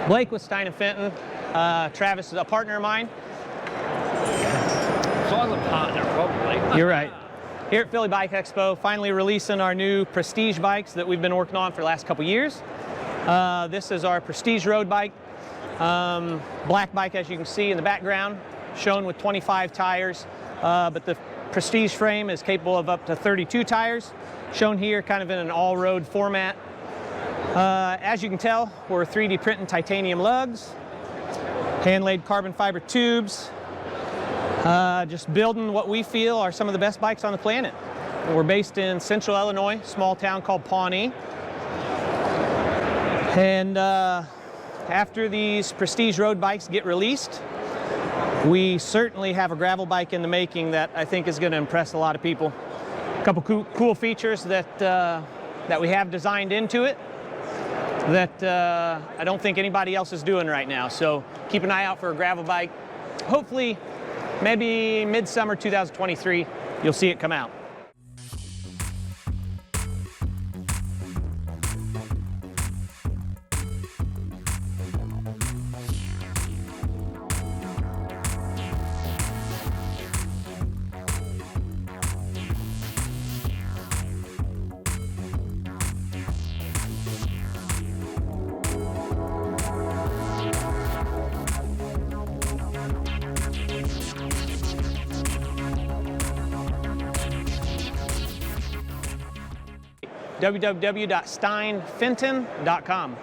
Blake with Stein Fenton. Travis is a partner of mine. So I'm a partner, probably. You're right. Here at Philly Bike Expo, finally releasing our new Prestige bikes that we've been working on for the last couple years. This is our Prestige road bike. Black bike, as you can see in the background, shown with 25 tires, but the Prestige frame is capable of up to 32 tires, shown here kind of in an all-road format. As you can tell, we're 3D printing titanium lugs, hand-laid carbon fiber tubes, just building what we feel are some of the best bikes on the planet. We're based in central Illinois, small town called Pawnee. And after these Prestige road bikes get released, we certainly have a gravel bike in the making that I think is going to impress a lot of people. A couple cool features that we have designed into it that I don't think anybody else is doing right now. So keep an eye out for a gravel bike. Hopefully, maybe midsummer 2023, you'll see it come out. www.steinfenton.com.